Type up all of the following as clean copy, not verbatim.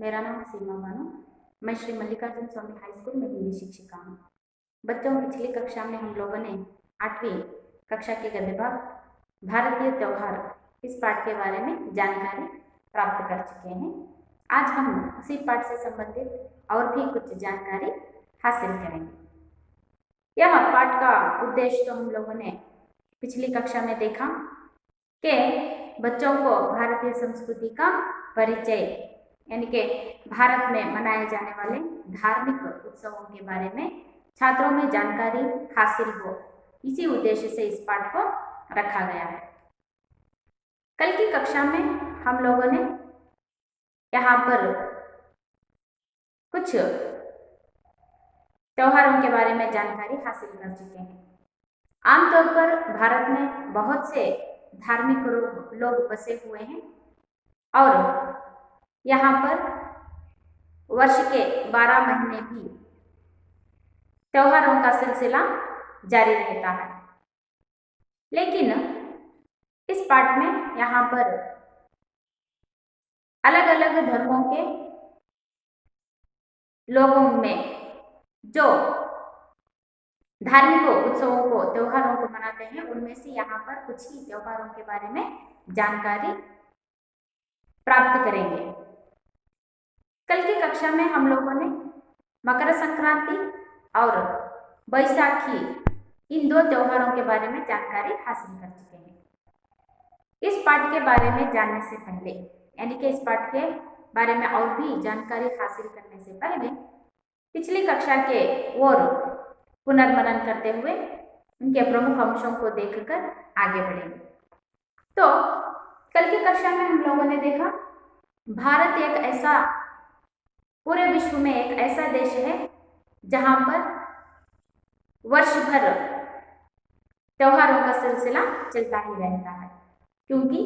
मेरा नाम सीमा बानो। मैं श्री मल्लिकार्जुन स्वामी हाई स्कूल में हिंदी शिक्षिका हूँ। बच्चों, पिछली कक्षा में हम लोगों ने 8वीं कक्षा के गद्य भाग भारतीय त्योहार इस पाठ के बारे में जानकारी प्राप्त कर चुके हैं। आज हम उसी पाठ से संबंधित और भी कुछ जानकारी हासिल करेंगे। यह पाठ का उद्देश्य तो हम लोगों ने पिछली कक्षा में देखा कि बच्चों को भारतीय संस्कृति का परिचय यानी कि भारत में मनाए जाने वाले धार्मिक उत्सवों के बारे में छात्रों में जानकारी हासिल हो, इसी उद्देश्य से इस पाठ को रखा गया है। कल की कक्षा में हम लोगों ने यहाँ पर कुछ त्योहारों के बारे में जानकारी हासिल कर चुके हैं। आमतौर पर भारत में बहुत से धार्मिक लोग बसे हुए हैं और यहाँ पर वर्ष के 12 महीने भी त्योहारों का सिलसिला जारी रहता है। लेकिन इस पाठ में यहाँ पर अलग अलग धर्मों के लोगों में जो धार्मिक उत्सवों को त्योहारों को मनाते हैं, उनमें से यहाँ पर कुछ ही त्योहारों के बारे में जानकारी प्राप्त करेंगे। कल की कक्षा में हम लोगों ने मकर संक्रांति और बैसाखी इन दो त्योहारों के बारे में जानकारी हासिल कर चुके हैं। इस पाठ के बारे में जानने से पहले यानी कि इस पाठ के बारे में और भी जानकारी हासिल करने से पहले पिछली कक्षा के और पुनर्मनन करते हुए उनके प्रमुख अंशों को देखकर आगे बढ़ेंगे। तो कल की कक्षा में हम लोगों ने देखा भारत एक ऐसा पूरे विश्व में एक ऐसा देश है जहां पर वर्ष भर त्योहारों का सिलसिला चलता ही रहता है, क्योंकि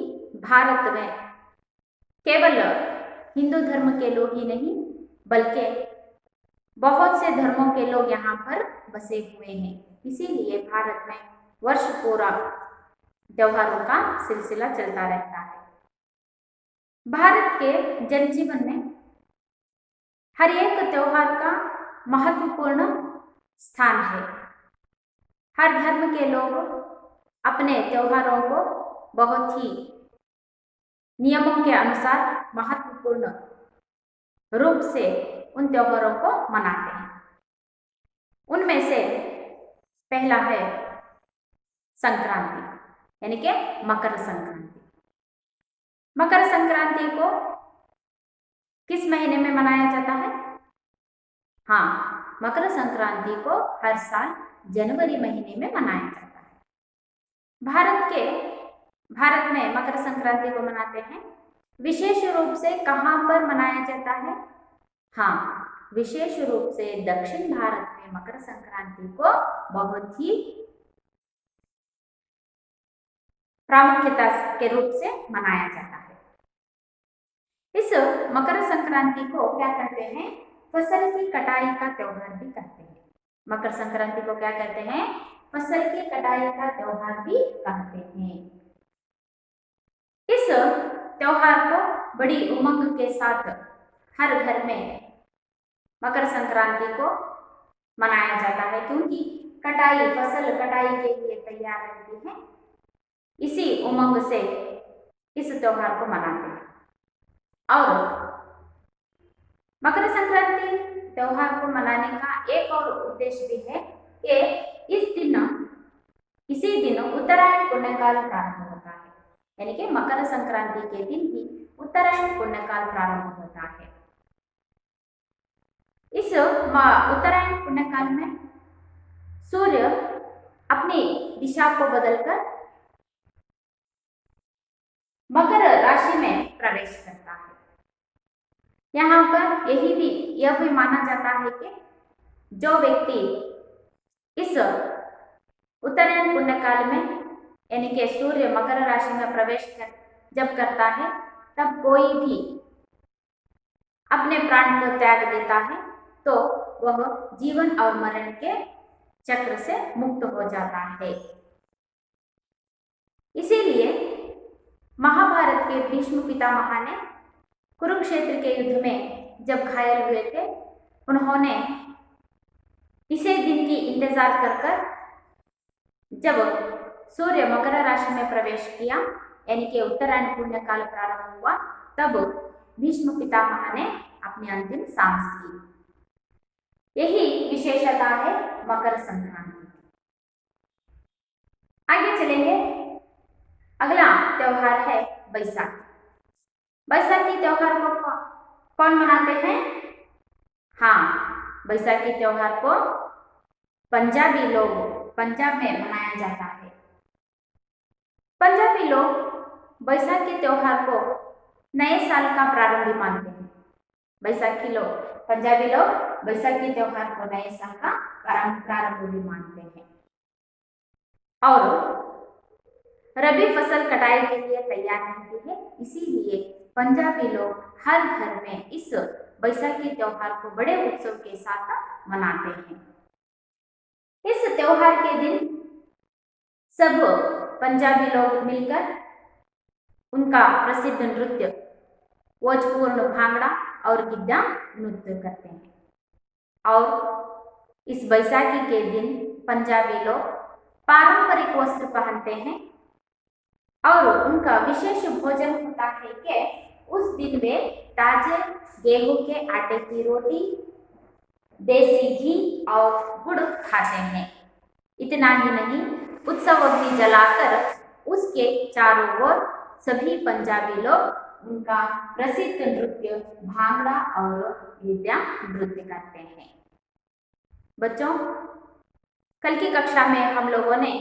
भारत में केवल हिंदू धर्म के लोग ही नहीं बल्कि बहुत से धर्मों के लोग यहाँ पर बसे हुए हैं। इसीलिए भारत में वर्ष पूरा त्योहारों का सिलसिला चलता रहता है। भारत के जनजीवन में हर एक त्योहार का महत्वपूर्ण स्थान है। हर धर्म के लोग अपने त्योहारों को बहुत ही नियमों के अनुसार महत्वपूर्ण रूप से उन त्योहारों को मनाते हैं। उनमें से पहला है संक्रांति यानी कि मकर संक्रांति। मकर संक्रांति को किस महीने में मनाया जाता है? हाँ, मकर संक्रांति को हर साल जनवरी महीने में मनाया जाता है। भारत में मकर संक्रांति को मनाते हैं। विशेष रूप से कहाँ पर मनाया जाता है? हाँ, विशेष रूप से दक्षिण भारत में मकर संक्रांति को बहुत ही प्रामुख्यता के रूप से मनाया जाता है। इस मकर संक्रांति को क्या कहते हैं? फसल की कटाई का त्योहार भी कहते हैं। मकर संक्रांति को क्या कहते हैं? फसल की कटाई का त्योहार भी कहते हैं। इस त्योहार को बड़ी उमंग के साथ हर घर में मकर संक्रांति को मनाया जाता है, क्योंकि फसल कटाई के लिए तैयार रहती है। इसी उमंग से इस त्योहार को मनाते हैं। और मकर संक्रांति त्योहार को मनाने का एक और उद्देश्य भी है कि इसी दिन उत्तरायण पुण्यकाल प्रारंभ होता है, यानी कि मकर संक्रांति के दिन ही उत्तरायण पुण्यकाल प्रारंभ होता है। इस उत्तरायण पुण्यकाल में सूर्य अपनी दिशा को बदलकर मकर राशि में प्रवेश करता है। यहाँ पर यह भी माना जाता है कि जो व्यक्ति इस उत्तरायण पुण्यकाल में यानी कि सूर्य मकर राशि में जब करता है, तब कोई भी अपने प्राण को त्याग देता है तो वह जीवन और मरण के चक्र से मुक्त हो जाता है। इसीलिए महाभारत के भीष्म पितामह ने कुरुक्षेत्र के युद्ध में जब घायल हुए थे उन्होंने इसे दिन की इंतजार कर जब सूर्य मकर राशि में प्रवेश किया यानी कि उत्तरायण पुण्य काल प्रारंभ हुआ, तब भीष्म पितामह ने अपनी अंतिम सांस ली। यही विशेषता है मकर संक्रांति। आगे चलेंगे। अगला त्योहार है बैसाखी। बैसाखी त्योहार को कौन मनाते हैं? हाँ, बैसाखी त्योहार को पंजाबी लोग पंजाब में मनाया जाता है। पंजाबी लोग बैसाखी त्योहार को नए साल का प्रारंभ मानते हैं। पंजाबी लोग बैसाखी त्योहार को नए साल का प्रारंभ भी मानते हैं और रबी फसल कटाई के लिए तैयार रहती है, इसीलिए पंजाबी लोग हर घर में इस बैसाखी त्योहार को बड़े उत्सव के साथ मनाते हैं। इस त्योहार के दिन सब पंजाबी लोग मिलकर उनका प्रसिद्ध नृत्य वोजपूर्ण भांगड़ा और गिद्दा नृत्य करते हैं और इस बैसाखी के दिन पंजाबी लोग पारंपरिक वस्त्र पहनते हैं और उनका विशेष भोजन होता है कि उस दिन वे ताजे गेहूं के आटे की रोटी, देसी घी और गुड़ खाते हैं। इतना ही नहीं, उत्सव अग्नि जलाकर उसके चारों ओर सभी पंजाबी लोग उनका प्रसिद्ध नृत्य भांगड़ा और गिद्दा नृत्य करते हैं। बच्चों, कल की कक्षा में हम लोगों ने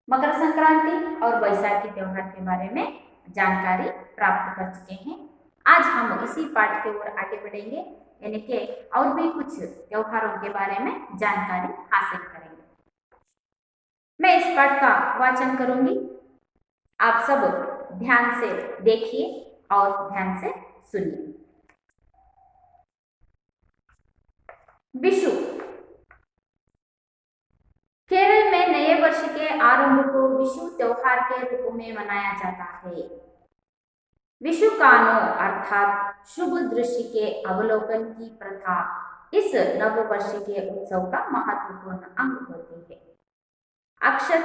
मकर संक्रांति और बैसाखी त्योहार के बारे में जानकारी प्राप्त कर चुके हैं। आज हम इसी पाठ की ओर आगे बढ़ेंगे, यानी कि और भी कुछ त्योहारों के बारे में जानकारी हासिल करेंगे। मैं इस पाठ का वाचन करूंगी, आप सब ध्यान से देखिए और ध्यान से सुनिए। विशु केरल में नए वर्ष के आरंभ को विशु त्योहार के रूप में मनाया जाता है। विशुकानो अर्थात शुभ दृश्य के अवलोकन की प्रथा इस नव वर्ष के उत्सव का महत्वपूर्ण अंग होती है। अक्षत,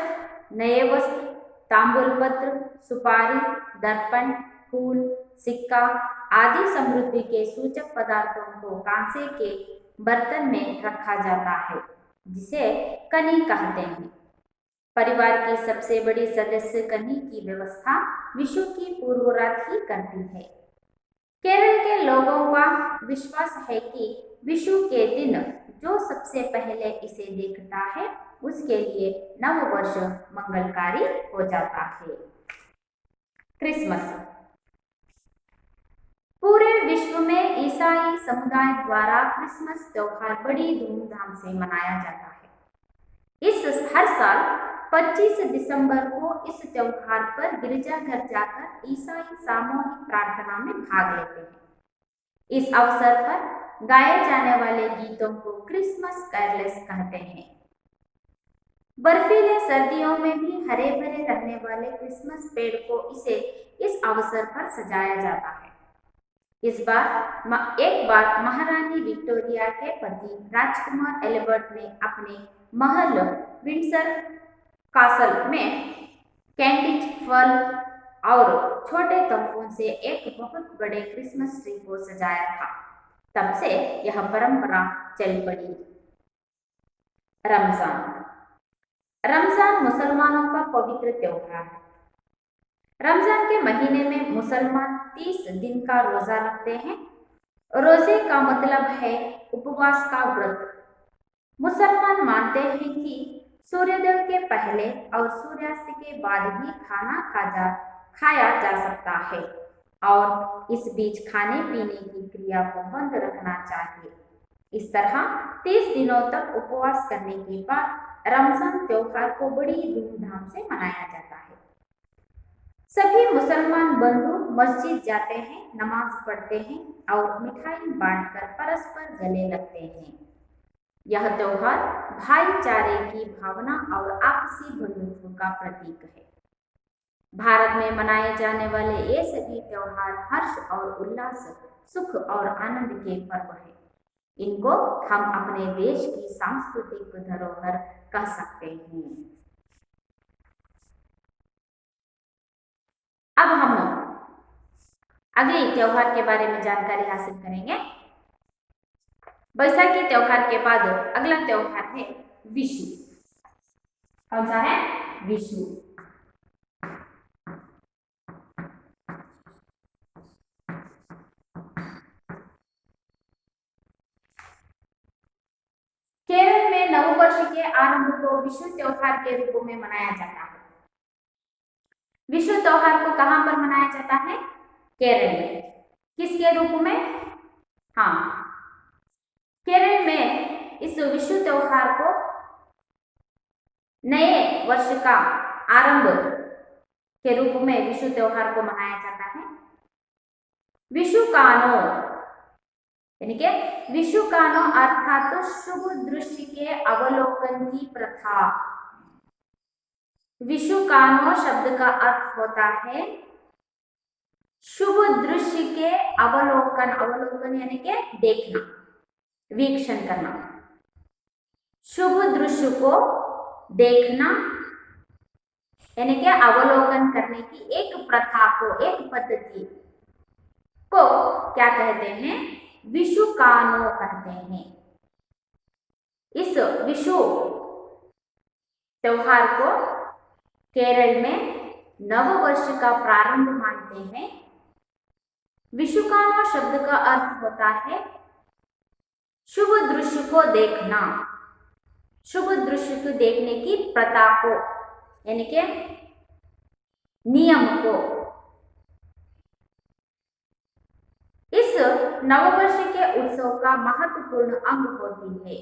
नए वस्त्र, तांबूल पत्र, सुपारी, दर्पण, फूल, सिक्का आदि समृद्धि के सूचक पदार्थों को कांसे के बर्तन में रखा जाता है, जिसे कनी कहते हैं। परिवार की सबसे बड़ी सदस्य कनी की व्यवस्था विशु की पूर्व रात ही करती है। केरल के लोगों का विश्वास है कि विशु के दिन जो सबसे पहले इसे देखता है उसके लिए नव वर्ष मंगलकारी हो जाता है। क्रिसमस पूरे विश्व में ईसाई समुदाय द्वारा क्रिसमस त्योहार बड़ी धूमधाम से मनाया जाता है। हर साल 25 दिसंबर को इस त्योहार पर गिरजाघर जाकर ईसाई सामूहिक प्रार्थना में भाग लेते हैं। इस अवसर पर गाए जाने वाले गीतों को क्रिसमस कैरल्स कहते हैं। बर्फीले सर्दियों में भी हरे भरे रहने वाले क्रिसमस पेड़ को इस अवसर पर सजाया जाता है। एक बार महारानी विक्टोरिया के पति राजकुमार एल्बर्ट ने अपने महल विंडसर कासल में कैंडिज फल और छोटे तोहफों से एक बहुत बड़े क्रिसमस ट्री को सजाया था। तब से यह परंपरा चल पड़ी। रमजान मुसलमानों का पवित्र त्योहार है। रमजान के महीने में मुसलमान 30 दिन का रोजा रखते हैं। रोजे का मतलब है उपवास का व्रत। मुसलमान मानते हैं कि सूर्योदय के पहले और सूर्यास्त के बाद ही खाना खाया जा सकता है और इस बीच खाने पीने की क्रिया को बंद रखना चाहिए। इस तरह 30 दिनों तक उपवास करने के बाद रमजान त्योहार को बड़ी धूमधाम से मनाया जाता है। सभी मुसलमान बंधु मस्जिद जाते हैं, नमाज पढ़ते हैं और मिठाई बांटकर परस्पर गले लगते हैं। यह त्योहार भाईचारे की भावना और आपसी बंधुत्व का प्रतीक है। भारत में मनाए जाने वाले ये सभी त्योहार हर्ष और उल्लास, सुख और आनंद के पर्व हैं। इनको हम अपने देश की सांस्कृतिक धरोहर कह सकते हैं। अब हम अगले त्योहार के बारे में जानकारी हासिल करेंगे। बैसाखी त्योहार के बाद अगला त्योहार है विशु। कौन सा है? विशु। केरल में नववर्ष के आरंभ को विशु त्योहार के रूप में मनाया जाता है। विशु त्योहार को कहां पर मनाया जाता है? केरल में। किसके रूप में? हाँ, केरल में इस विशु त्योहार को नए वर्ष का आरंभ के रूप में विशु त्योहार को मनाया जाता है। विशुकानो यानी कि विशुकानो अर्थात तो शुभ दृश्य के अवलोकन की प्रथा। विशुकानो शब्द का अर्थ होता है शुभ दृश्य के अवलोकन। अवलोकन यानी कि देखना, वीक्षण करना। शुभ दृश्य को देखना यानी कि अवलोकन करने की एक प्रथा को, एक पद्धति को क्या कहते हैं? विशुकानो कहते हैं। इस विशु त्योहार को केरल में नव वर्ष का प्रारंभ मानते हैं। विशुकानो शब्द का अर्थ होता है शुभ दृश्य को देखना, शुभ दृश्य को देखने की प्रथा को यानी कि नियम को। इस नववर्ष के उत्सव का महत्वपूर्ण अंग होती है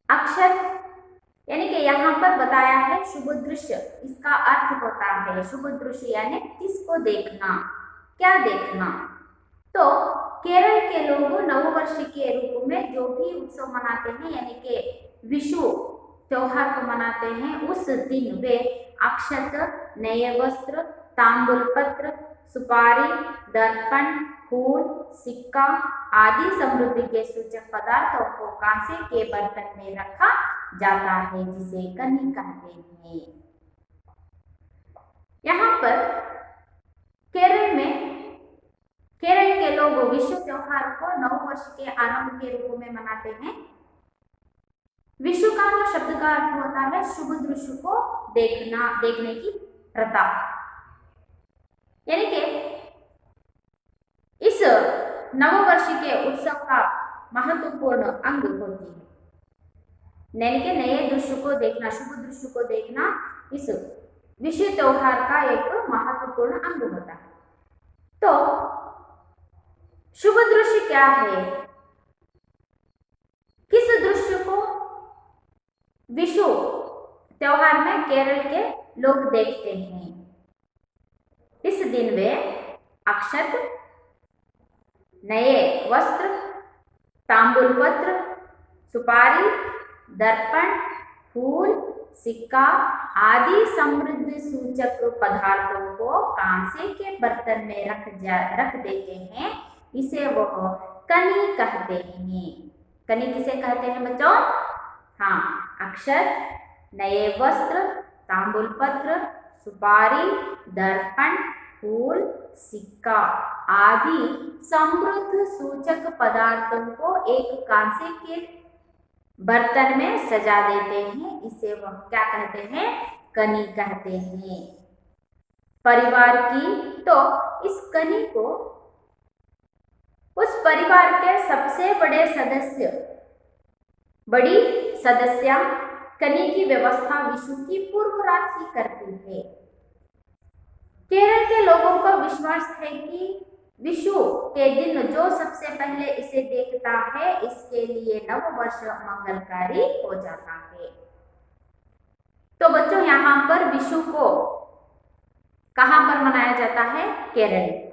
अक्षत यानी कि यहाँ पर बताया है शुभ दृश्य। इसका अर्थ होता है शुभ दृश्य यानी किसको देखना, क्या देखना। तो केरल के लोग नववर्ष के रूप में जो भी उत्सव मनाते हैं यानी कि विशु त्योहार को मनाते हैं, उस दिन वे अक्षत, नए वस्त्र, तांबूल पत्र, सुपारी, दर्पण, फूल, सिक्का आदि समृद्धि के सूचक पदार्थों को कांसे के बर्तन में रखा जाता है, जिसे कनी कहते हैं। यहाँ पर केरल के लोग विशु त्योहार को नववर्ष के आरंभ के रूप में मनाते हैं। विशुकानो शब्द का अर्थ होता है शुभ दृश्य को देखना, देखने की प्रथा। यानी कि इस नववर्ष के उत्सव का महत्वपूर्ण अंग होती है। यानी कि नए दृश्य को देखना, शुभ दृश्य को देखना इस विशु त्योहार का एक महत्वपूर्ण अंग होता है। तो शुभ दृश्य क्या है? किस दृश्य को विशु त्योहार में केरल के लोग देखते हैं? इस दिन वे अक्षत, नए वस्त्र, तांबूल पत्र, सुपारी, दर्पण, फूल, सिक्का आदि समृद्धि सूचक पदार्थों को कांसे के बर्तन में रख देते हैं। इसे वह कनी कहते हैं। कनी किसे कहते हैं बच्चों? हाँ, अक्षत, नए वस्त्र, तांबूल पत्र, सुपारी, दर्पण, फूल, सिक्का आदि समृद्ध सूचक पदार्थों को एक कांसे के बर्तन में सजा देते हैं। इसे वह क्या कहते हैं? कनी कहते हैं। परिवार की तो इस कनी को उस परिवार के सबसे बड़े सदस्य, बड़ी सदस्या कनी की व्यवस्था विशु की पूर्व रात ही करती है। केरल के लोगों का विश्वास है कि विशु के दिन जो सबसे पहले इसे देखता है, इसके लिए नववर्ष मंगलकारी हो जाता है। तो बच्चों, यहाँ पर विशु को कहां पर मनाया जाता है? केरल।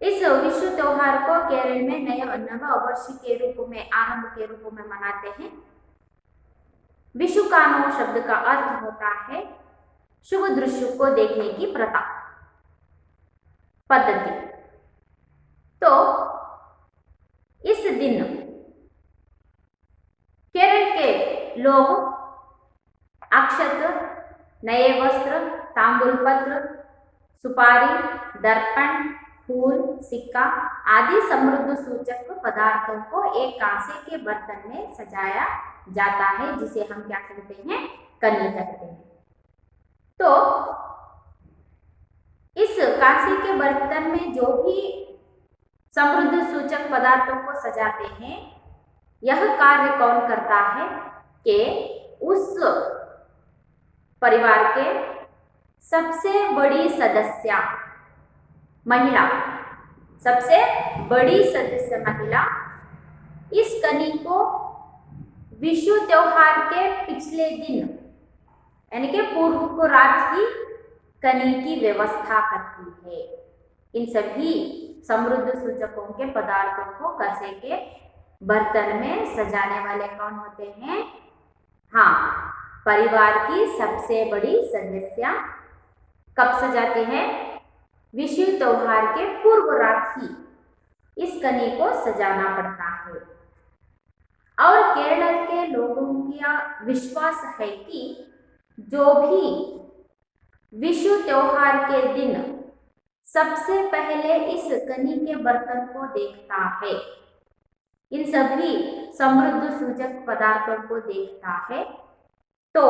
इस विशु त्योहार को केरल में नए नववर्ष के रूप में, आरंभ के रूप में मनाते हैं। विशुकानो शब्द का अर्थ होता है शुभ दृश्य को देखने की प्रथा, पद्धति। नए वस्त्र, तांबूल पत्र, सुपारी, दर्पण, फूल, सिक्का आदि समृद्ध सूचक पदार्थों को एक कांसे के बर्तन में सजाया जाता है, जिसे हम क्या कहते हैं, कनी कहते हैं। तो इस कांसे के बर्तन में जो भी समृद्ध सूचक पदार्थों को सजाते हैं, यह कार्य कौन करता है कि उस परिवार के सबसे बड़ी सदस्य महिला, सबसे बड़ी सदस्य महिला इस कनी को विषु त्योहार के पिछले दिन यानी कि पूर्व को रात ही कनी की व्यवस्था करती है। इन सभी समृद्ध सूचकों के पदार्थों को कसे के बर्तन में सजाने वाले कौन होते हैं? हाँ, परिवार की सबसे बड़ी सदस्य कब सजाते हैं? विषु त्योहार के पूर्व रात ही इस कनी को सजाना पड़ता है। और केरल के लोगों का विश्वास है कि जो भी विषु त्योहार के दिन सबसे पहले इस कनी के बर्तन को देखता है, इन सभी समृद्ध सूचक पदार्थों को देखता है, तो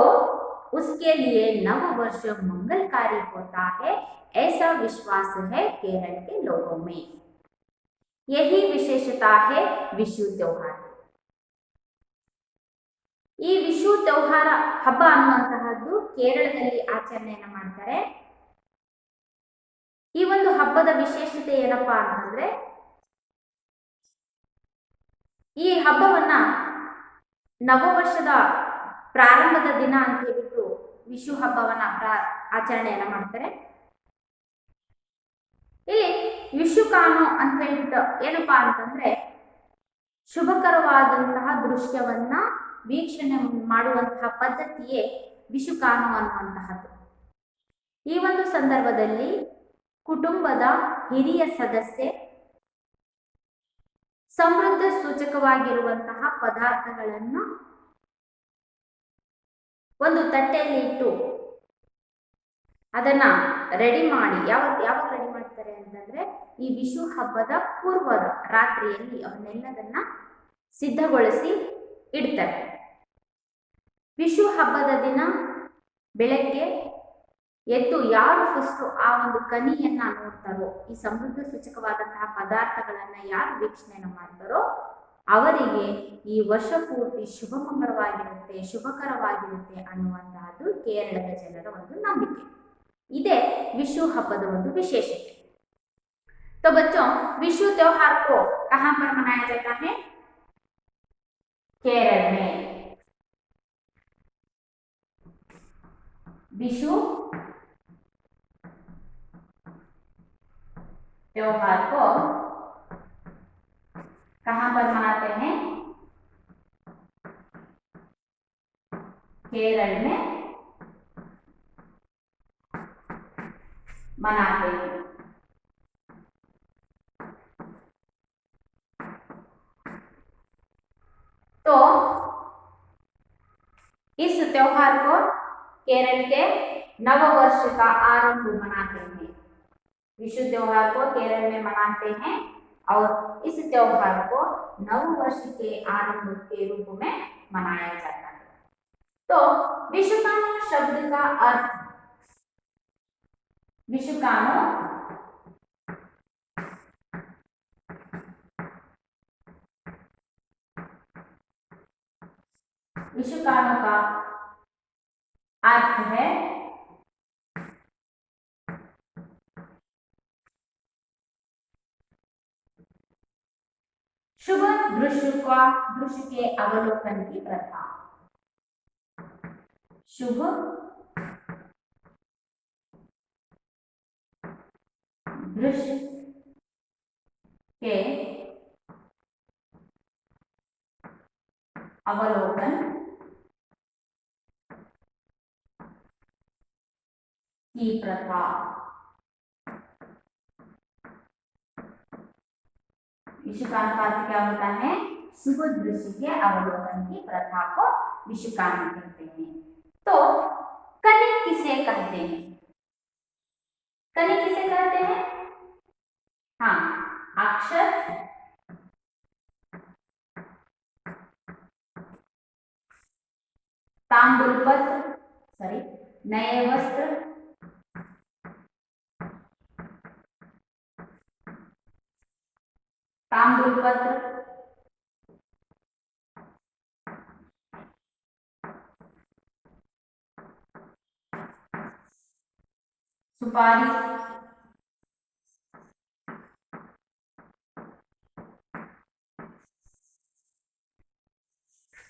उसके लिए नव वर्ष मंगलकारी होता है, ऐसा विश्वास है केरल के लोगों में। यही विशेषता है विषु त्योहार। ಈ ವಿಷು त्योहार ಹಬ್ಬ ಅನ್ನುವಂತಹದ್ದು ಕೇರಳದಲ್ಲಿ ಆಚರಣೆಯನ್ನು ಮಾಡ್ತಾರೆ। ಈ ಒಂದು ಹಬ್ಬದ ವಿಶೇಷತೆ ಏನಪ್ಪಾ ಅಂತಂದ್ರೆ, ಈ ಹಬ್ಬವನ್ನ ನವವರ್ಷದ ಪ್ರಾರಂಭದ ದಿನ ಅಂತ ಹೇಳ್ಬಿಟ್ಟು ವಿಷು ಹಬ್ಬವನ್ನ ಆಚರಣೆಯನ್ನ ಮಾಡ್ತಾರೆ। ಇಲ್ಲಿ ವಿಷುಕಾನು ಅಂತ ಹೇಳ್ಬಿಟ್ಟು ಏನಪ್ಪಾ ಅಂತಂದ್ರೆ, ಶುಭಕರವಾದಂತಹ ದೃಶ್ಯವನ್ನ ವೀಕ್ಷಣೆ ಮಾಡುವಂತಹ ಪದ್ಧತಿಯೇ ವಿಷುಕಾನು ಅನ್ನುವಂತಹದ್ದು। ಈ ಒಂದು ಸಂದರ್ಭದಲ್ಲಿ ಕುಟುಂಬದ ಹಿರಿಯ ಸದಸ್ಯೆ ಸಮೃದ್ಧ ಸೂಚಕವಾಗಿರುವಂತಹ ಪದಾರ್ಥಗಳನ್ನು ಒಂದು ತಟ್ಟೆಯಲ್ಲಿ ಇಟ್ಟು ಅದನ್ನ ರೆಡಿ ಮಾಡಿ, ಯಾವಾಗ ರೆಡಿ ಮಾಡ್ತಾರೆ ಅಂತಂದ್ರೆ, ಈ ವಿಷು ಹಬ್ಬದ ಪೂರ್ವದ ರಾತ್ರಿಯಲ್ಲಿ ಅವನ್ನೆಲ್ಲದನ್ನ ಸಿದ್ಧಗೊಳಿಸಿ ಇಡ್ತಾರೆ। ವಿಷು ಹಬ್ಬದ ದಿನ ಬೆಳಗ್ಗೆ ಎದ್ದು ಯಾರು ಫಸ್ಟ್ ಆ ಒಂದು ಕನಿಯನ್ನ ನೋಡ್ತಾರೋ, ಈ ಸಮೃದ್ಧ ಸೂಚಕವಾದಂತಹ ಪದಾರ್ಥಗಳನ್ನ ಯಾರು ವೀಕ್ಷಣೆಯನ್ನು ಮಾಡ್ತಾರೋ ಅವರಿಗೆ ಈ ವರ್ಷ ಪೂರ್ತಿ ಶುಭ ಮಂಗಳವಾಗಿರುತ್ತೆ, ಶುಭಕರವಾಗಿರುತ್ತೆ ಅನ್ನುವಂತಹದ್ದು ಕೇರಳದ ಜನರ ಒಂದು ನಂಬಿಕೆ। इदे विषु हब्बद ಒಂದು विशेषते। तो बच्चों, विषु त्योहार को कहां पर मनाया जाता है? केरल में। विषु त्योहार को कहां पर मनाते हैं? केरल में मनाते हैं। तो इस त्योहार को केरल के नव वर्ष का आरंभ मनाते हैं। विषु त्योहार को केरल में मनाते हैं और इस त्योहार को नव वर्ष के आरंभ के रूप में मनाया जाता है। तो विषुकानु शब्द का अर्थ, विषुकानु विषुकानु का अर्थ है शुभ दृश्य के अवलोकन की प्रथा। शुभ दृश्य के अवलोकन की प्रथा। विषुकानु का अर्थ क्या होता है? शुभ दृश्य के अवलोकन की प्रथा को विषुकानु कहते हैं। तो कनी किसे कहते हैं? कनी किसे कहते हैं? हाँ, अक्षत, ताम्बूलपत्र, सॉरी, नए वस्त्र, ताम्बूलपत्र, सुपारी,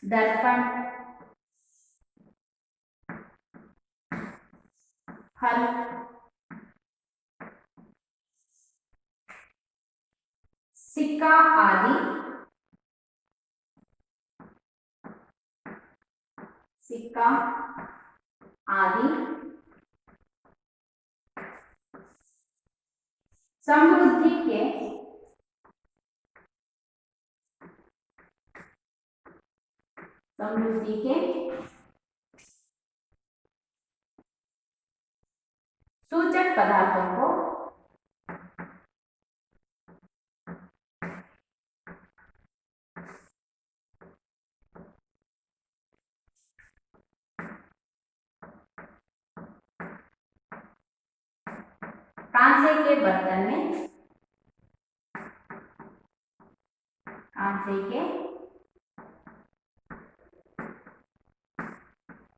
दर्पण, फल, सिक्का आदि, सिक्का आदि, समृद्धि के सूचक पदार्थों को कांसे के बर्तन में, कांसे के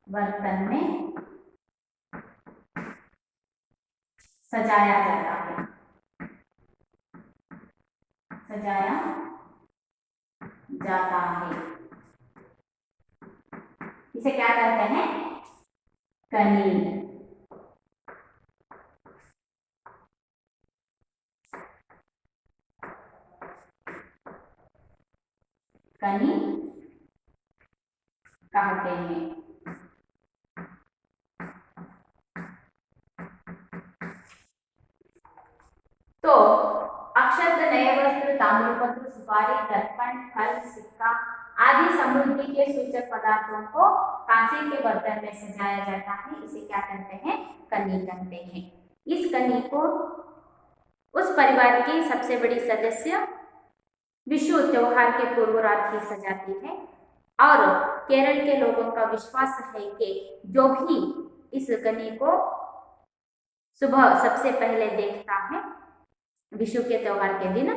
बर्तन में सजाया जाता है, सजाया जाता है। इसे क्या कहते हैं? कनी। कनी कहते हैं। तो अक्षत, नए वस्त्र, ताम्रपत्र, सुपारी, दर्पण, फल, सिक्का आदि समृद्धि के सूचक पदार्थों को कांसे के बर्तन में सजाया जाता है। इसे क्या कहते हैं? कनी कहते हैं। इस कनी को उस परिवार की सबसे बड़ी सदस्य विषु त्योहार के पूर्व रात ही सजाती है और केरल के लोगों का विश्वास है कि जो भी इस कनी को सुबह सबसे पहले देखता है विषु के त्योहार के दिन,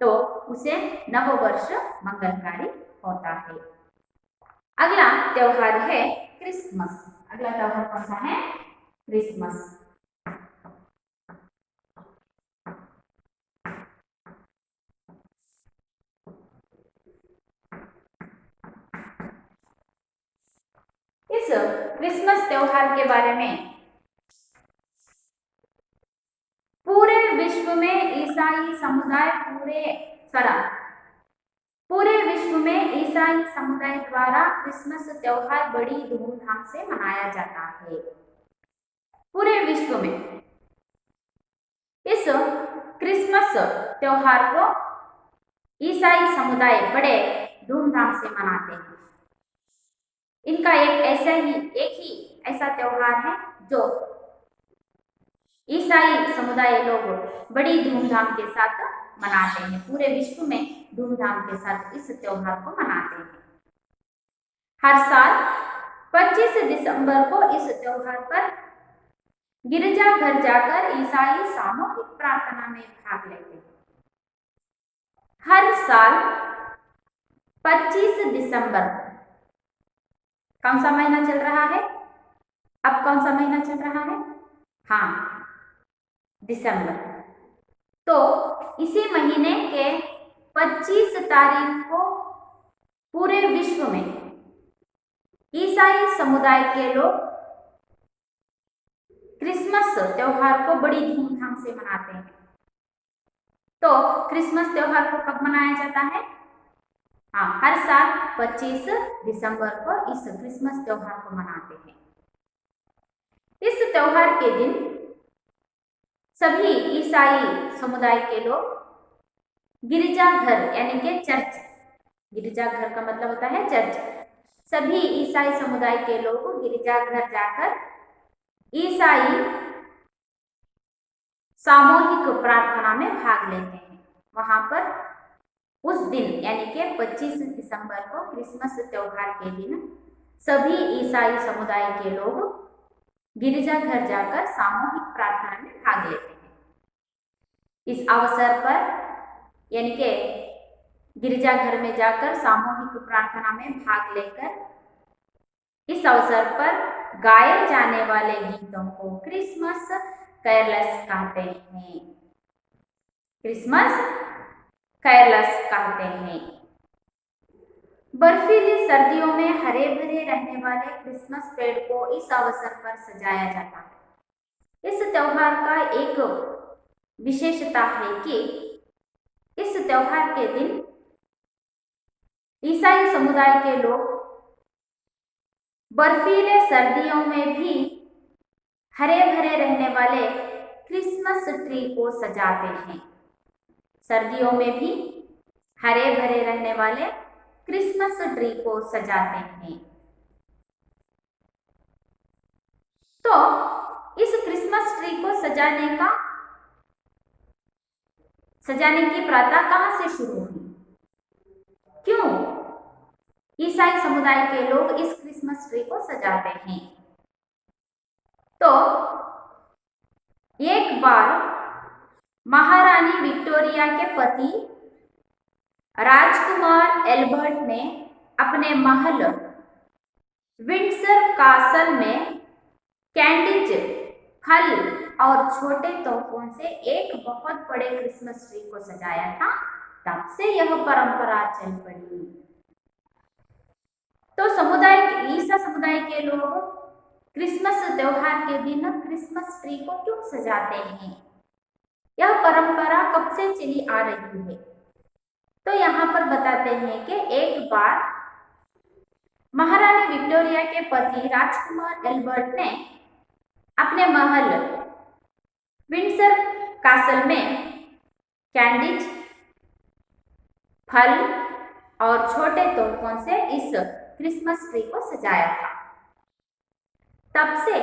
तो उसे नव वर्ष मंगलकारी होता है। अगला त्योहार है क्रिसमस। अगला त्योहार कौन सा है? क्रिसमस। इस क्रिसमस त्योहार के बारे में पूरे विश्व में ईसाई समुदाय पूरे विश्व में ईसाई समुदाय द्वारा क्रिसमस त्योहार बड़ी धूमधाम से मनाया जाता है। पूरे विश्व में इस क्रिसमस त्योहार को ईसाई समुदाय बड़े धूमधाम से मनाते हैं। इनका एक ही ऐसा त्योहार है जो ईसाई समुदाय लोग बड़ी धूमधाम के साथ मनाते हैं। पूरे विश्व में धूमधाम के साथ इस त्योहार को मनाते हैं। हर साल 25 दिसंबर को इस त्योहार पर गिरजाघर जाकर ईसाई सामूहिक प्रार्थना में भाग लेते हैं। हर साल 25 दिसंबर, कौन सा महीना चल रहा है? अब कौन सा महीना चल रहा है? हाँ, दिसंबर। तो इसी महीने के 25 तारीख को पूरे विश्व में ईसाई समुदाय के लोग क्रिसमस त्योहार को बड़ी धूमधाम से मनाते हैं। तो क्रिसमस त्योहार को कब मनाया जाता है? हाँ, हर साल 25 दिसंबर को इस क्रिसमस त्योहार को मनाते हैं। इस त्योहार के दिन सभी ईसाई समुदाय के लोग गिरजाघर यानी कि चर्च, गिरजाघर का मतलब होता है चर्च, सभी ईसाई समुदाय के लोग गिरजाघर जाकर ईसाई सामूहिक प्रार्थना में भाग लेते हैं। वहां पर उस दिन यानी कि 25 दिसंबर को क्रिसमस त्योहार के दिन सभी ईसाई समुदाय के लोग गिरजाघर जाकर सामूहिक प्रार्थना में भाग लेते हैं। इस अवसर पर यानी कि गिरजाघर में जाकर सामूहिक प्रार्थना में भाग लेकर इस अवसर पर गाए जाने वाले गीतों को क्रिसमस कैरल्स कहते हैं। क्रिसमस कैरल्स कहते हैं। बर्फीली सर्दियों में हरे भरे रहने वाले क्रिसमस पेड़ को इस अवसर पर सजाया जाता है। इस त्योहार का एक विशेषता है कि इस त्योहार के दिन ईसाई समुदाय के लोग बर्फीले सर्दियों में भी हरे भरे रहने वाले क्रिसमस ट्री को सजाते हैं। सर्दियों में भी हरे भरे रहने वाले क्रिसमस ट्री को सजाते हैं। तो इस क्रिसमस ट्री को सजाने की प्रथा कहां से शुरू हुई? क्यों ईसाई समुदाय के लोग इस क्रिसमस ट्री को सजाते हैं? तो एक बार महारानी विक्टोरिया के पति राजकुमार एल्बर्ट ने अपने महल विंडसर कासल में कैंडिज, फल और छोटे तोहफों से एक बहुत बड़े क्रिसमस ट्री को सजाया था। तब से यह परंपरा चल पड़ी। तो ईसा समुदाय के लोग क्रिसमस त्योहार के दिन क्रिसमस ट्री को क्यों सजाते हैं? यह परंपरा कब से चली आ रही है? तो यहाँ पर बताते हैं कि एक बार महारानी विक्टोरिया के पति राजकुमार एल्बर्ट ने अपने महल विंडसर कासल में कैंडिज, फल और छोटे तोहफों से इस क्रिसमस ट्री को सजाया था। तब से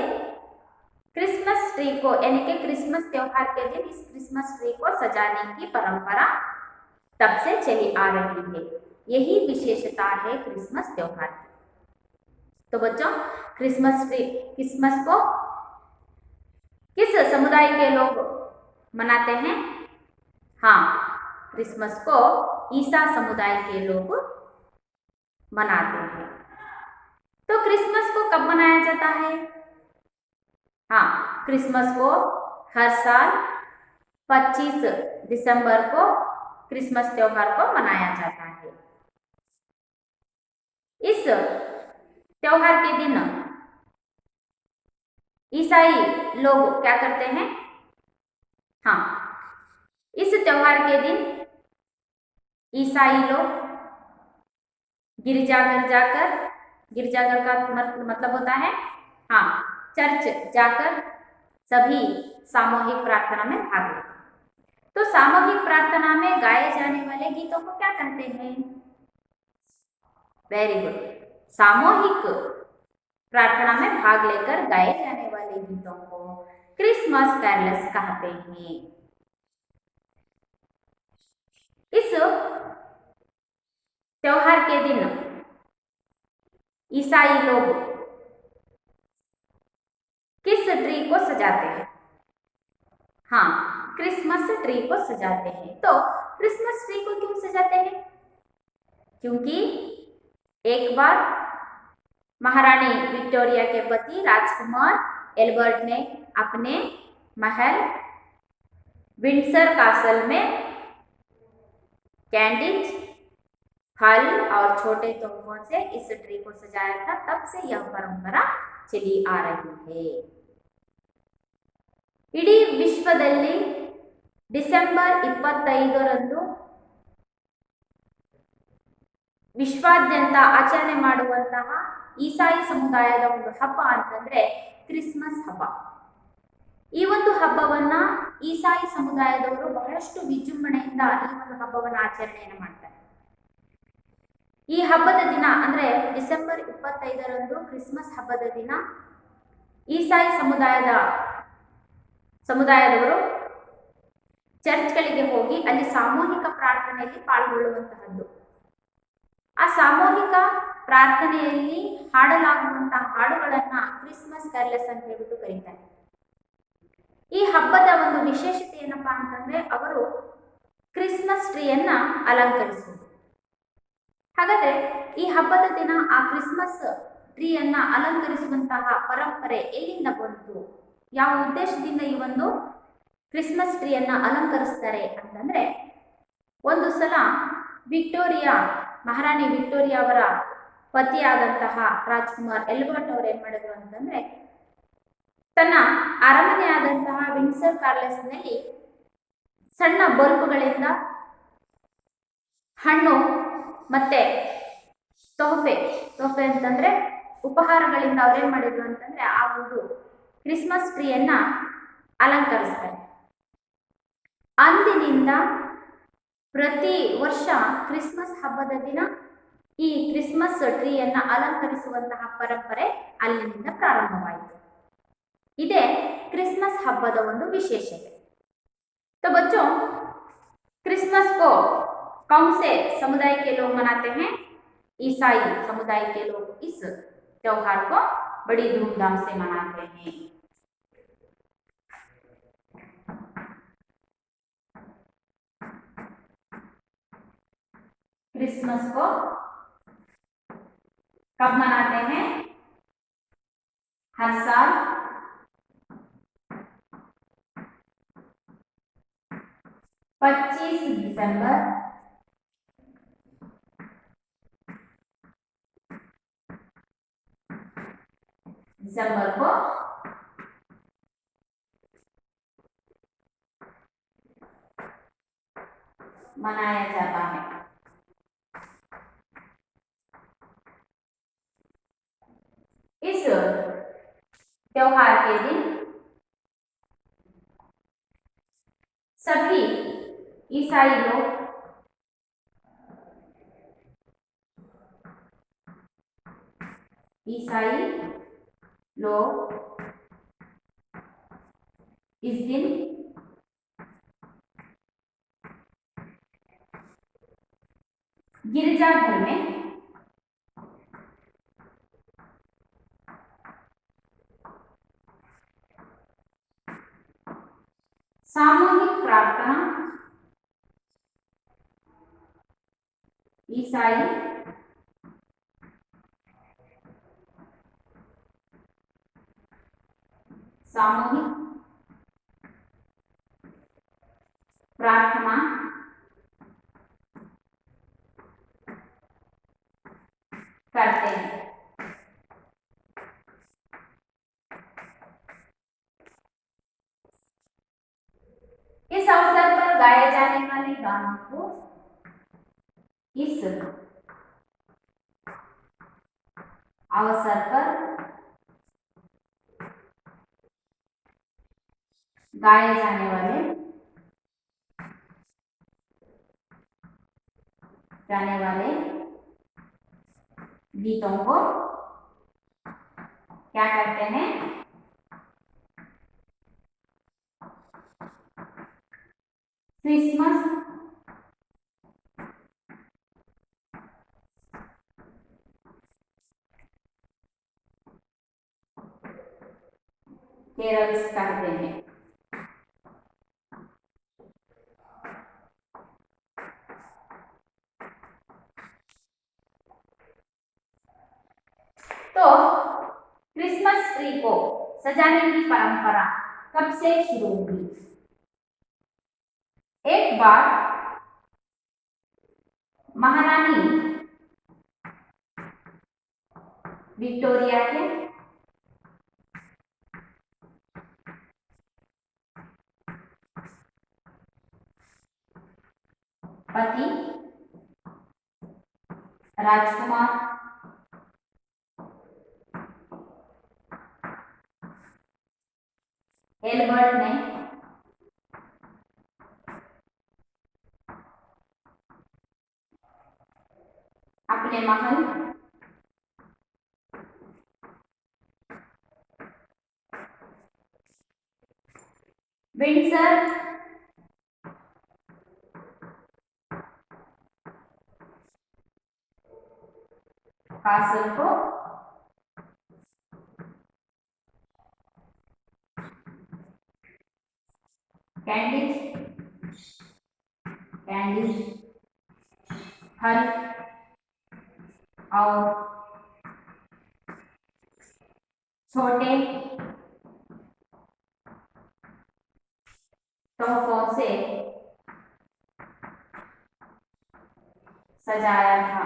क्रिसमस ट्री को यानी कि क्रिसमस त्योहार के दिन इस क्रिसमस ट्री को सजाने की परंपरा तब से चली आ रही है। यही विशेषता है क्रिसमस त्योहार की। तो बच्चों, क्रिसमस को किस समुदाय के लोग मनाते हैं? हाँ, क्रिसमस को ईसा समुदाय के लोग मनाते हैं। तो क्रिसमस को कब मनाया जाता है? हाँ, क्रिसमस को हर साल 25 दिसंबर को क्रिसमस त्योहार को मनाया जाता है। इस त्योहार के दिन ईसाई लोग क्या करते हैं? हाँ, इस त्योहार के दिन ईसाई लोग गिरजाघर का मतलब होता है हाँ चर्च जाकर सभी सामूहिक प्रार्थना में भाग लेते हैं। तो सामूहिक प्रार्थना में गाए जाने वाले गीतों को क्या कहते हैं? वेरी गुड, सामूहिक प्रार्थना में भाग लेकर गाए जाने वाले गीतों को क्रिसमस कैरल्स कहते हैं। इस त्योहार के दिन ईसाई लोग किस ट्री को सजाते हैं? हाँ, क्रिसमस ट्री को सजाते हैं। तो क्रिसमस ट्री को क्यों सजाते हैं? क्योंकि एक बार महारानी विक्टोरिया के पति राजकुमार एल्बर्ट ने अपने महल विंडसर कासल में कैंडिज, फल और छोटे तोहफों से इस ट्री को सजाया था। तब से यह परंपरा चली आ रही है। इडೀ ವಿಶ್ವದಲ್ಲಿ ಡಿಸೆಂಬರ್ 25ರಂದು ವಿಶ್ವಾದ್ಯಂತ ಆಚರಣೆ ಮಾಡುವಂತಹ ಈಸಾಯಿ ಸಮುದಾಯದ ಒಂದು ಹಬ್ಬ ಅಂತಂದ್ರೆ ಕ್ರಿಸ್ಮಸ್ ಹಬ್ಬ. ಈ ಒಂದು ಹಬ್ಬವನ್ನ ಈಸಾಯಿ ಸಮುದಾಯದವರು ಬಹಳಷ್ಟು ವಿಜೃಂಭಣೆಯಿಂದ ಈ ಒಂದು ಹಬ್ಬವನ್ನ ಆಚರಣೆಯನ್ನು ಮಾಡ್ತಾರೆ. ಈ ಹಬ್ಬದ ದಿನ ಅಂದ್ರೆ ಡಿಸೆಂಬರ್ 25ರಂದು ಕ್ರಿಸ್ಮಸ್ ಹಬ್ಬದ ದಿನ ಈಸಾಯಿ ಸಮುದಾಯದವರು ಚರ್ಚ್ಗಳಿಗೆ ಹೋಗಿ ಅಲ್ಲಿ ಸಾಮೂಹಿಕ ಪ್ರಾರ್ಥನೆಯಲ್ಲಿ ಪಾಲ್ಗೊಳ್ಳುವಂತಹದ್ದು. ಆ ಸಾಮೂಹಿಕ ಪ್ರಾರ್ಥನೆಯಲ್ಲಿ ಹಾಡಲಾಗುವಂತಹ ಹಾಡುಗಳನ್ನ ಕ್ರಿಸ್ಮಸ್ ಕ್ಯಾರಲ್ಸ್ ಅಂತ ಹೇಳ್ಬಿಟ್ಟು ಕರೀತಾರೆ. ಈ ಹಬ್ಬದ ಒಂದು ವಿಶೇಷತೆ ಏನಪ್ಪಾ ಅಂತಂದ್ರೆ ಅವರು ಕ್ರಿಸ್ಮಸ್ ಟ್ರೀಯನ್ನ ಅಲಂಕರಿಸುವುದು. ಹಾಗಾದ್ರೆ ಈ ಹಬ್ಬದ ದಿನ ಆ ಕ್ರಿಸ್ಮಸ್ ಟ್ರೀಯನ್ನ ಅಲಂಕರಿಸುವಂತಹ ಪರಂಪರೆ ಎಲ್ಲಿಂದ ಬಂತು, ಯಾವ ಉದ್ದೇಶದಿಂದ ಈ ಒಂದು ಕ್ರಿಸ್ಮಸ್ ಟ್ರೀಯನ್ನ ಅಲಂಕರಿಸ್ತಾರೆ ಅಂತಂದ್ರೆ, ಒಂದು ಸಲ ಮಹಾರಾಣಿ ವಿಕ್ಟೋರಿಯಾ ಅವರ ಪತಿಯಾದಂತಹ ರಾಜ್ಕುಮಾರ್ ಎಲ್ಬರ್ಟ್ ಅವರು ಏನ್ ಮಾಡಿದ್ರು ಅಂತಂದ್ರೆ, ತನ್ನ ಅರಮನೆಯಾದಂತಹ ವಿಂಡ್ಸರ್ ಪ್ಯಾಲೇಸ್ನಲ್ಲಿ ಸಣ್ಣ ಬಲ್ಬ್ಗಳಿಂದ ಹಣ್ಣು ಮತ್ತೆ ತೊಹಫೆ ಅಂತಂದ್ರೆ ಉಪಹಾರಗಳಿಂದ ಅವ್ರೇನ್ ಮಾಡಿದ್ರು ಅಂತಂದ್ರೆ ಆ ಒಂದು ಕ್ರಿಸ್ಮಸ್ ಟ್ರೀಯನ್ನ ಅಲಂಕರಿಸ್ತಾರೆ. ಅಂದಿನಿಂದ ಪ್ರತಿ ವರ್ಷ ಕ್ರಿಸ್ಮಸ್ ಹಬ್ಬದ ದಿನ ಈ ಕ್ರಿಸ್ಮಸ್ ಟ್ರೀಯನ್ನ ಅಲಂಕರಿಸುವಂತಹ ಪರಂಪರೆ ಅಲ್ಲಿನಿಂದ ಪ್ರಾರಂಭವಾಯಿತು. ಇದೇ ಕ್ರಿಸ್ಮಸ್ ಹಬ್ಬದ ಒಂದು ವಿಶೇಷತೆ. तो बच्चों, क्रिसमस को कौन से समुदाय के लोग मनाते हैं? ईसाई समुदाय के लोग इस त्योहार को बड़ी धूमधाम से मनाते हैं। क्रिसमस को कब मनाते हैं? हर साल 25 दिसंबर को मनाया जाता है। इस त्योहार के दिन सभी ईसाई लोग इस दिन गिरजाघर में सामूहिक प्रार्थना, ईसाई सामूहिक प्रार्थना करते हैं। इस अवसर पर गाए जाने वाले गानों को इस अवसर पर गाए जाने वाले गीतों को क्या कहते हैं? क्रिसमस कैरल्स कहते हैं। तो क्रिसमस ट्री को सजाने की परंपरा कब से शुरू हुई? एक बार महारानी विक्टोरिया के पति राजकुमार एल्बर्ट ने अपने महल पिंसर, कासल को कैंडिस, कैंडिस फल और छोटे तोहफों से सजाया था।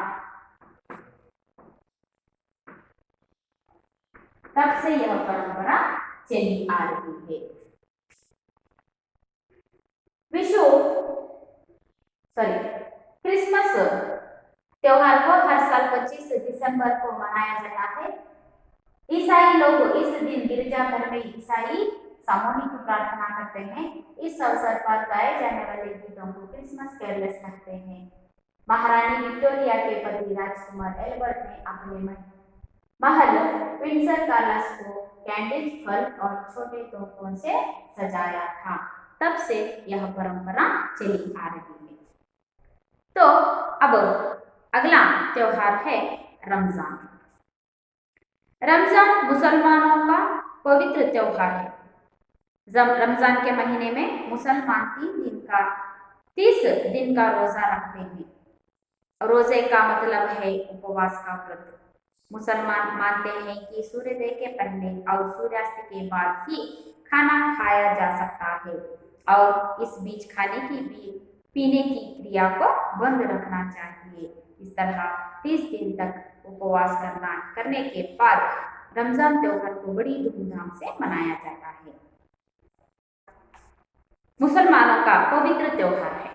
तब से यह परंपरा चली आ रही है। विशु क्रिसमस त्योहार को हर साल 25 दिसंबर को मनाया जाता है। ईसाई लोग इस दिन गिरजाघर में ईसाई सामूहिक प्रार्थना करते हैं। इस अवसर पर गाए जाने वाले गीतों को क्रिसमस कैरल्स कहते हैं। महारानी विक्टोरिया के पति राजकुमार एल्बर्ट ने अपने महल विंडसर पैलेस को कैंडल, फल और छोटे तोहफों से सजाया था। तब से यह परंपरा चली आ रही है। तो अब अगला त्योहार है रमजान। रमजान मुसलमानों का पवित्र त्योहार है। रमजान के महीने में मुसलमान 30 दिन का रोजा रखते हैं। रोजे का मतलब है उपवास का व्रत। मुसलमान मानते हैं कि सूर्योदय के पहले और सूर्यास्त के बाद ही खाना खाया जा सकता है और इस बीच खाने की पीने की क्रिया को बंद रखना चाहिए। इस तरह 30 दिन तक उपवास करने के बाद रमजान त्योहार को बड़ी धूमधाम से मनाया जाता है। मुसलमानों का पवित्र त्योहार है।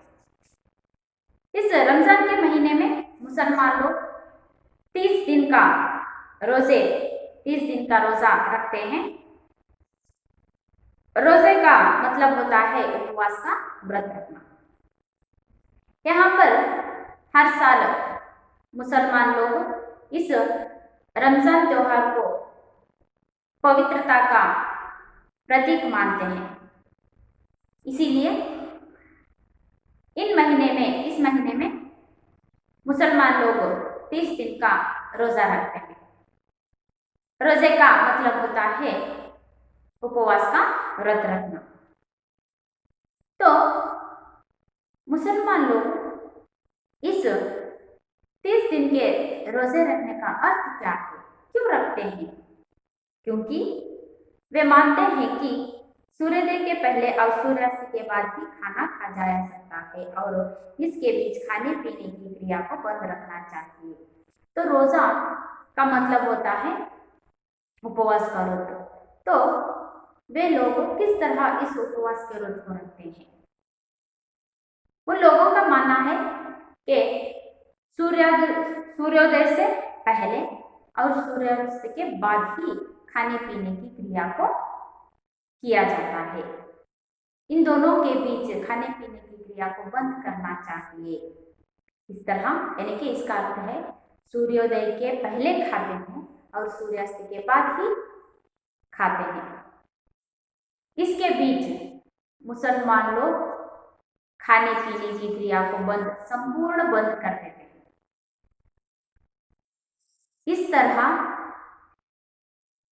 इस रमजान के महीने में मुसलमान लोग 30 दिन का रोजा रखते हैं। रोजे का मतलब होता है उपवास का व्रत रखना। यहाँ पर हर साल मुसलमान लोग इस रमजान त्योहार को पवित्रता का प्रतीक मानते हैं। इसीलिए इस महीने में मुसलमान लोग 30 दिन का रोजा रखते हैं। रोजे का मतलब होता है उपवास का व्रत रखना। तो मुसलमान लोग इस 30 दिन के रोजे रखने का अर्थ क्या है, क्यों रखते हैं? क्योंकि वे मानते हैं कि सूर्योदय के पहले और सूर्यास्त के बाद ही खाना खा जाया सकता है और इसके बीच खाने पीने की क्रिया को बंद रखना चाहिए। तो रोजा का मतलब होता है उपवास का व्रत। तो वे लोग किस तरह इस उपवास के व्रत को रखते हैं? उन लोगों का मानना है कि सूर्योदय से पहले और सूर्यास्त के बाद ही खाने पीने की क्रिया को किया जाता है। इन दोनों के बीच खाने पीने की क्रिया को बंद करना चाहिए। इस तरह यानी कि इसका अर्थ है सूर्योदय के पहले खाते हैं और सूर्यास्त के बाद ही खाते हैं। इसके बीच मुसलमान लोग खाने पीने की क्रिया को संपूर्ण बंद कर देते हैं। इस तरह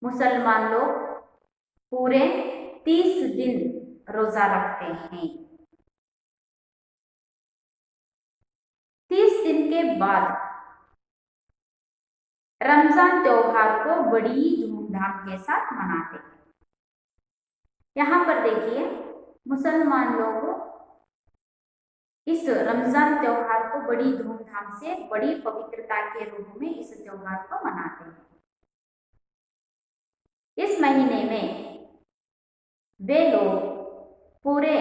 मुसलमान लोग पूरे 30 दिन रोजा रखते हैं। 30 दिन के बाद रमजान त्योहार को बड़ी धूमधाम के साथ मनाते हैं। यहाँ पर देखिए मुसलमान लोग इस रमजान त्योहार को बड़ी धूमधाम से बड़ी पवित्रता के रूप में इस त्योहार को मनाते हैं। इस महीने में वे लोग पूरे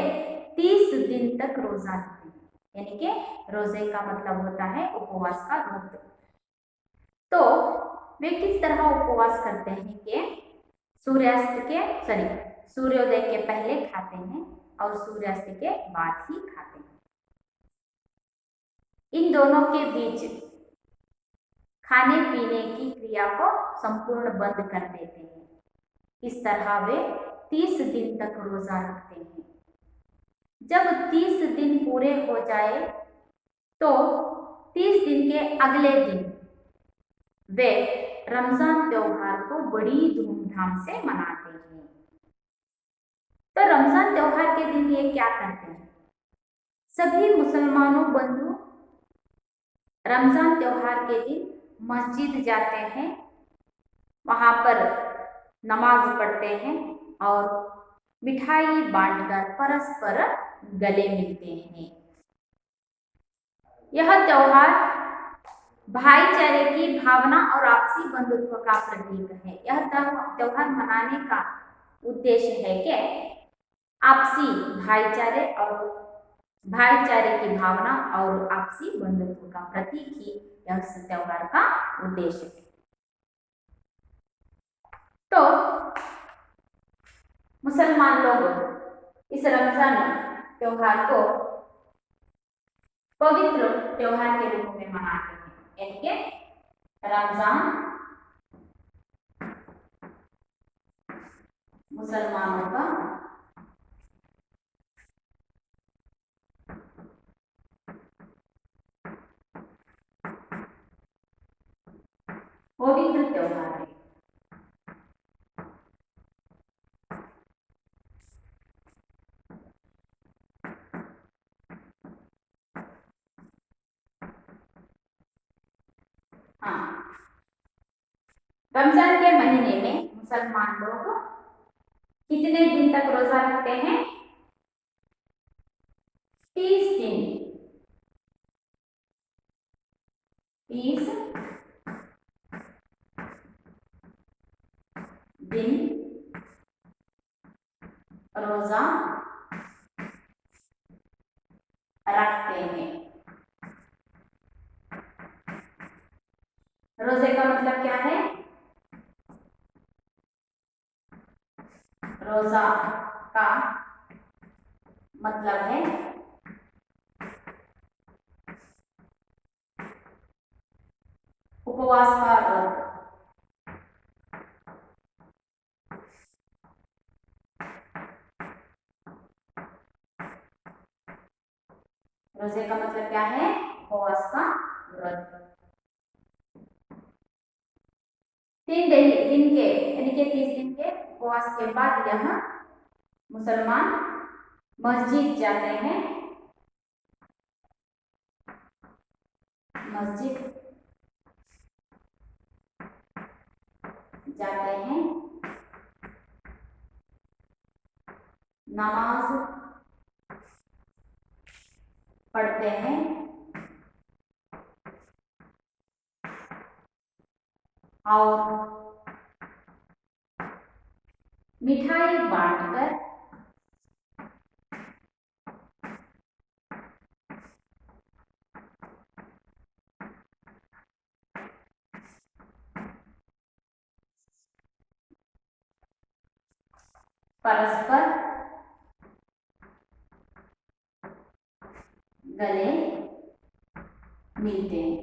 30 दिन तक रोजा रखते हैं, यानी कि रोजे का मतलब होता है उपवास का व्रत। तो वे किस तरह उपवास करते हैं कि सूर्योदय के पहले खाते हैं और सूर्यास्त के बाद ही खाते हैं। इन दोनों के बीच खाने पीने की क्रिया को संपूर्ण बंद कर देते हैं। इस तरह वे 30 दिन तक रोजा रखते हैं। जब 30 दिन पूरे हो जाए तो 30 दिन के अगले दिन वे रमजान त्योहार को बड़ी धूमधाम से मनाते हैं। तो रमजान त्योहार के दिन ये क्या करते हैं? सभी मुसलमानों बंधु रमजान त्योहार के दिन मस्जिद जाते हैं, वहां पर नमाज पढ़ते हैं और मिठाई बांटकर परस्पर गले मिलते हैं। यह त्योहार भाईचारे की भावना और आपसी बंधुत्व का प्रतीक है। यह त्योहार मनाने का उद्देश्य है कि आपसी भाईचारे की भावना और आपसी बंधुत्व का प्रतीक ही यह त्योहार का उद्देश्य है। तो मुसलमान लोग इस रमजान त्योहार को पवित्र त्योहार के रूप में मनाते हैं, यानी कि रमजान मुसलमानों का पवित्र त्योहार है। हाँ, रमजान के महीने में मुसलमान लोग कितने दिन तक रोजा रखते हैं? 30 दिन। 30 दिन रोजा रखते हैं। रोजे का मतलब क्या है? रोजा का मतलब है उपवास का व्रत। रोजे का मतलब क्या है? उपवास का व्रत। 3 दिन के यानी कि 30 दिन के उपवास के बाद यह मुसलमान मस्जिद जाते हैं, नमाज पढ़ते हैं और मिठाई बांटकर परस्पर गले मिलते हैं।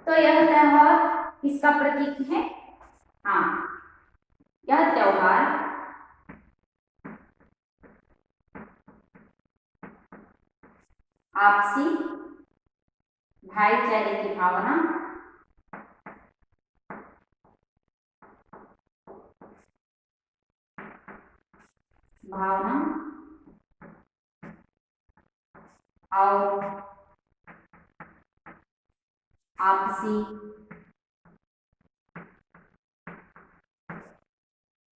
तो यह त्योहार किसका प्रतीक है? हाँ, यह त्योहार आपसी भाईचारे की भावना और आपसी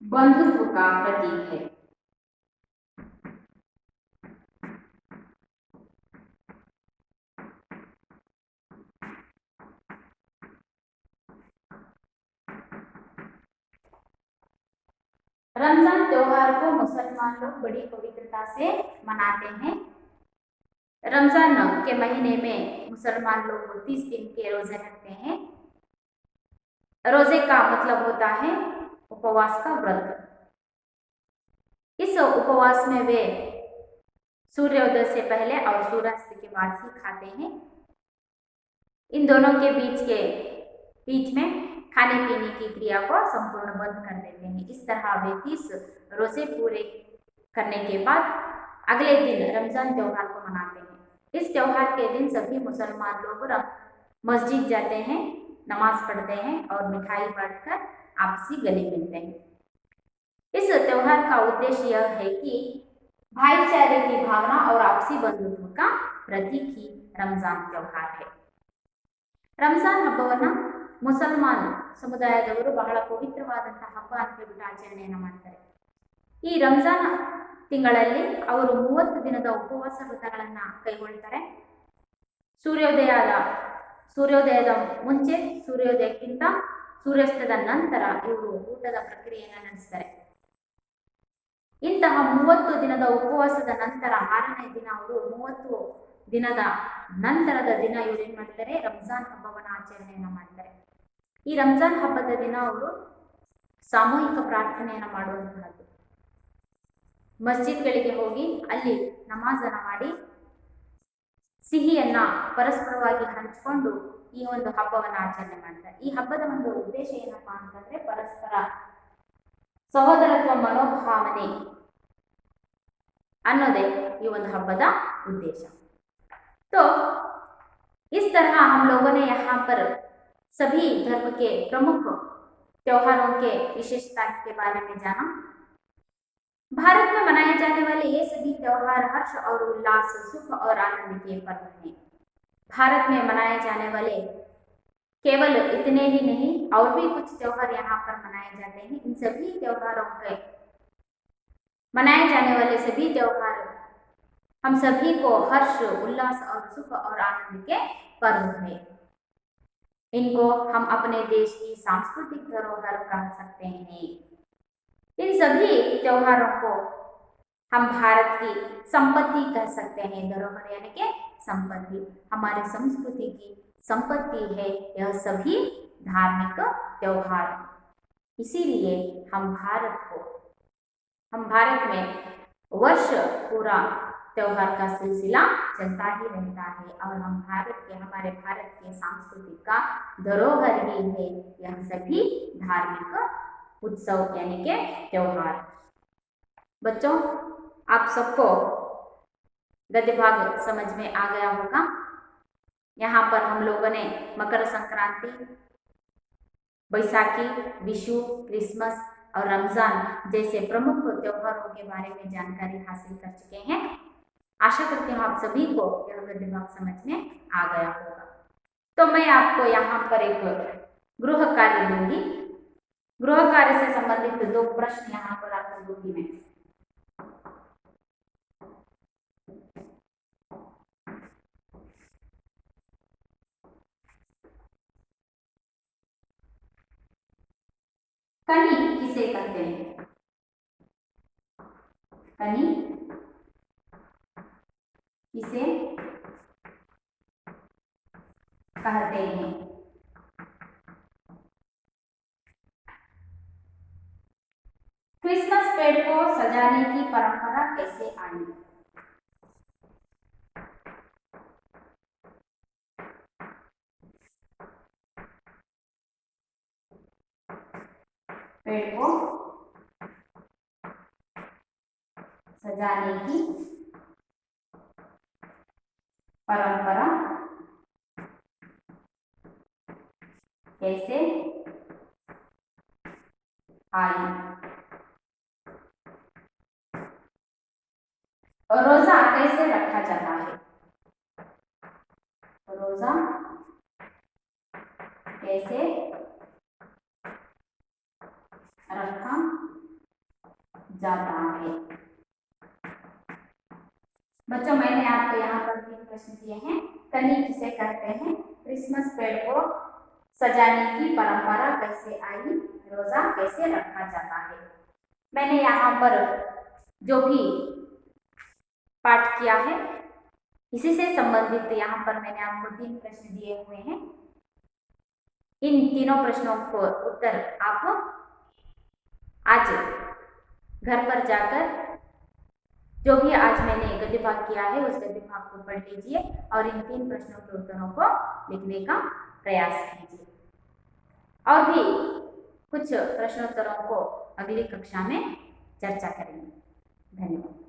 बंधुत्व का प्रतीक है। रमजान त्योहार को मुसलमान लोग बड़ी पवित्रता से मनाते हैं। रमजान के महीने में मुसलमान लोग 30 दिन के रोजे रखते हैं। रोजे का मतलब होता है उपवास का व्रत। इस उपवास में वे सूर्योदय से पहले और सूर्यास्त के बाद ही खाते हैं। इन दोनों के बीच में खाने पीने की क्रिया को संपूर्ण बंद कर देते हैं। इस तरह वे 30 रोजे पूरे करने के बाद अगले दिन रमजान त्योहार को मनाते हैं। इस त्योहार के दिन सभी मुसलमान लोग मस्जिद जाते हैं, नमाज पढ़ते हैं और मिठाई बांटकर आपसी गले मिलते हैं। इस त्योहार का उद्देश्य यह है कि भाईचारे की भावना और आपसी बंधुत्व का प्रतीक ही रमजान त्योहार है। ರಂಜಾನ್ ಹಬ್ಬವನ್ನು ಮುಸಲ್ಮಾನ್ ಸಮುದಾಯದವರು ಬಹಳ ಪವಿತ್ರವಾದಂತಹ ಹಬ್ಬ ಅಂತ ಹೇಳ್ಬಿಟ್ಟು ಆಚರಣೆಯನ್ನು ಮಾಡ್ತಾರೆ. ಈ ರಂಜಾನ್ ತಿಂಗಳಲ್ಲಿ ಅವರು 30 ದಿನದ ಉಪವಾಸ ವ್ರತಗಳನ್ನು ಕೈಗೊಳ್ತಾರೆ. ಸೂರ್ಯೋದಯದ ಮುಂಚೆ, ಸೂರ್ಯೋದಯಕ್ಕಿಂತ ಸೂರ್ಯಾಸ್ತದ ನಂತರ ಇವರು ಊಟದ ಪ್ರಕ್ರಿಯೆಯನ್ನು ನಡೆಸ್ತಾರೆ. ಇಂತಹ 30 ದಿನದ ಉಪವಾಸದ ನಂತರ 6ನೇ ದಿನ ಅವರು 30 ದಿನದ ನಂತರದ ದಿನ ಇವರು ಏನ್ ಮಾಡ್ತಾರೆ, ರಂಜಾನ್ ಹಬ್ಬವನ್ನು ಆಚರಣೆಯನ್ನ ಮಾಡ್ತಾರೆ. ಈ ರಂಜಾನ್ ಹಬ್ಬದ ದಿನ ಅವರು ಸಾಮೂಹಿಕ ಪ್ರಾರ್ಥನೆಯನ್ನು ಮಾಡುವಂತಹದ್ದು. ಮಸ್ಜಿದ್ಗಳಿಗೆ ಹೋಗಿ ಅಲ್ಲಿ ನಮಾಜನ್ನು ಮಾಡಿ ಸಿಹಿಯನ್ನ ಪರಸ್ಪರವಾಗಿ ಹಂಚಿಕೊಂಡು ಈ ಒಂದು ಹಬ್ಬವನ್ನು ಆಚರಣೆ ಮಾಡ್ತಾರೆ. ಈ ಹಬ್ಬದ ಒಂದು ಉದ್ದೇಶ ಏನಪ್ಪಾ ಅಂತಂದ್ರೆ ಪರಸ್ಪರ ಸಹೋದರತ್ವ मनोभावने ಅನ್ನೋದೇ ಈ ಒಂದು ಹಬ್ಬದ उद्देश्य। तो इस तरह हम लोगों ने यहाँ पर सभी धर्म के प्रमुख त्योहारों के विशेषता के बारे में जाना। भारत में मनाए जाने वाले ये सभी त्योहार हर्ष और उल्लास, सुख और आनंद के पर्व हैं। भारत में मनाए जाने वाले केवल इतने ही नहीं और भी कुछ त्योहार यहाँ पर मनाए जाते हैं। इन सभी त्योहारों के मनाए जाने वाले सभी त्योहार हम सभी को हर्ष, उल्लास और सुख और आनंद के पर्व है। इनको हम अपने देश की सांस्कृतिक धरोहर कह सकते हैं। इन सभी त्योहारों को हम भारत की संपत्ति कह सकते हैं। धरोहर यानी कि संपत्ति, हमारे संस्कृति की संपत्ति है यह सभी धार्मिक त्योहार। इसीलिए हम भारत में वर्ष पूरा त्योहार का सिलसिला चलता ही रहता है और हमारे भारत के सांस्कृतिक का धरोहर ही है यह सभी धार्मिक उत्सव यानी के त्योहार। बच्चों, आप सबको गद्य भाग समझ में आ गया होगा। यहाँ पर हम लोगों ने मकर संक्रांति, बैसाखी, विशु, क्रिसमस और रमजान जैसे प्रमुख त्योहारों के बारे में जानकारी हासिल कर चुके हैं। आशा करती हूँ आप सभी को यह गद्य भाग समझ में आ गया होगा। तो मैं आपको यहाँ पर एक गृह कार्य दूंगी। गृह कार्य से संबंधित 2 प्रश्न यहाँ पर आपको दूंगी मैं। कनी किसे कहते हैं? कनी किसे कहते हैं? क्रिसमस पेड़ को सजाने की परंपरा कैसे आई? पेड़ को सजाने की परंपरा कैसे आई? रोजा कैसे रखा जाता है? रोजा कैसे रखा जाता है? बच्चों, मैंने आपको यहाँ पर 3 प्रश्न दिए हैं। कनी किसे कहते हैं? क्रिसमस पेड़ को सजाने की परंपरा कैसे आई? रोजा कैसे रखा जाता है? मैंने यहाँ पर जो भी पाठ किया है इसी से संबंधित यहाँ पर मैंने आपको 3 प्रश्न दिए हुए हैं। इन तीनों प्रश्नों को उत्तर आप आज घर पर जाकर जो भी आज मैंने गद्य भाग किया है उस गद्य भाग को पढ़ लीजिए और इन 3 प्रश्नों के उत्तरों को लिखने का प्रयास कीजिए। और भी कुछ प्रश्नोत्तरों को अगली कक्षा में चर्चा करेंगे। धन्यवाद।